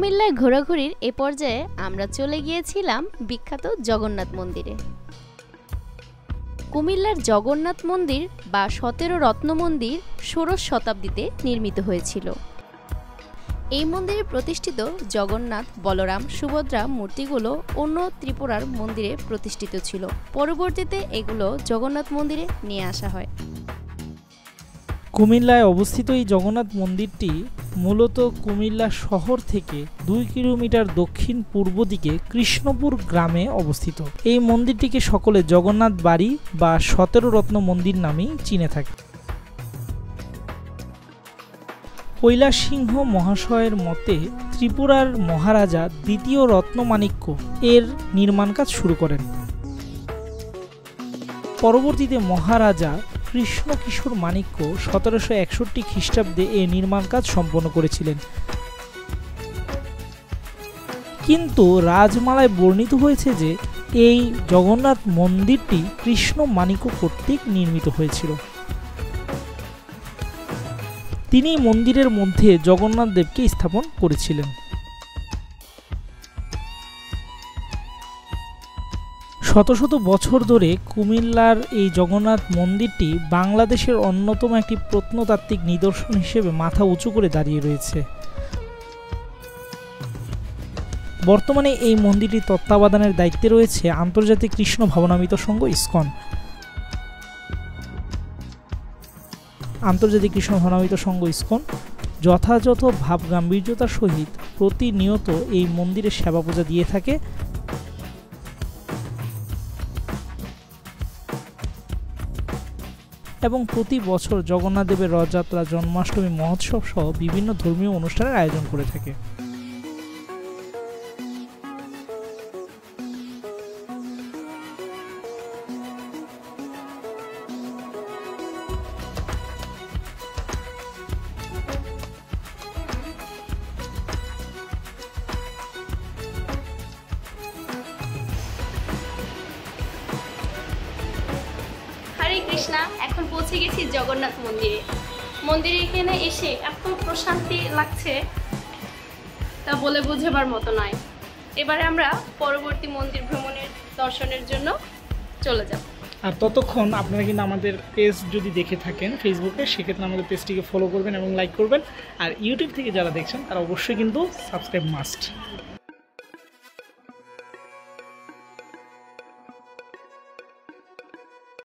কুমিল্লায় ঘোরাঘুরির এ পর্যায়ে আমরা চলে গিয়েছিলাম বিখ্যাত জগন্নাথ মন্দিরে। কুমিল্লার জগন্নাথ মন্দির বা ১৭ রত্ন মন্দির ষোড়শ শতাব্দীতে নির্মিত হয়েছিল। এই মন্দিরে প্রতিষ্ঠিত জগন্নাথ, বলরাম, সুভদ্রা মূর্তিগুলো অন্য ত্রিপুরার মন্দিরে প্রতিষ্ঠিত ছিল। পরবর্তীতে এগুলো জগন্নাথ মন্দিরে নিয়ে আসা হয়। কুমিল্লায় অবস্থিত এই জগন্নাথ মন্দিরটি মূলত কুমিল্লা শহর থেকে ২ কিলোমিটার দক্ষিণ পূর্ব দিকে কৃষ্ণপুর গ্রামে অবস্থিত। এই মন্দিরটিকে সকলে জগন্নাথ বাড়ি বা ১৭ রত্ন মন্দির নামেই চিনে থাকে। কৈলাস সিংহ মহাশয়ের মতে ত্রিপুরার মহারাজা দ্বিতীয় রত্নমাণিক্য এর নির্মাণ কাজ শুরু করেন। পরবর্তীতে মহারাজা কৃষ্ণ কিশোর মাণিক্য ১৭৬১ খ্রিস্টাব্দে এ নির্মাণ কাজ সম্পন্ন করেছিলেন। কিন্তু রাজমালায় বর্ণিত হয়েছে যে এই জগন্নাথ মন্দিরটি কৃষ্ণ মাণিক্য কর্তৃক নির্মিত হয়েছিল। তিনি মন্দিরের মধ্যে জগন্নাথ দেবকে স্থাপন করেছিলেন। শত শত বছর ধরে কুমিল্লার এই জগন্নাথ মন্দিরটি বাংলাদেশের অন্যতম একটি প্রত্নতাত্ত্বিক নিদর্শন হিসেবে মাথা উঁচু করে দাঁড়িয়ে রয়েছে। বর্তমানে এই মন্দিরটির তত্ত্বাবধানের দায়িত্বে রয়েছে আন্তর্জাতিক কৃষ্ণ ভাবনামৃত সংঘ ইসকন। আন্তর্জাতিক কৃষ্ণ ভাবনামৃত সংঘ ইসকন যথাযথ ভাব গাম্ভীর্যতার সহিত প্রতিনিয়ত এই মন্দিরে সেবা পূজা দিয়ে থাকে এবং প্রতি বছর জগন্নাথ দেবের রথযাত্রা, জন্মাষ্টমী, মহোৎসব সহ বিভিন্ন ধর্মীয় অনুষ্ঠানের আয়োজন করে থাকে। হরে কৃষ্ণা, এখন পৌঁছে গেছি জগন্নাথ মন্দিরে। মন্দিরে এখানে এসে এত প্রশান্তি লাগছে তা বলে বোঝাবার মতো নয়। এবারে আমরা পরবর্তী মন্দির ভ্রমণের দর্শনের জন্য চলে যাব। আর ততক্ষণ আপনারা কিন্তু আমাদের পেজ যদি দেখে থাকেন ফেসবুকে, সেক্ষেত্রে আমাদের পেজটিকে ফলো করবেন এবং লাইক করবেন। আর ইউটিউব থেকে যারা দেখছেন তারা অবশ্যই কিন্তু সাবস্ক্রাইব মাস্ট।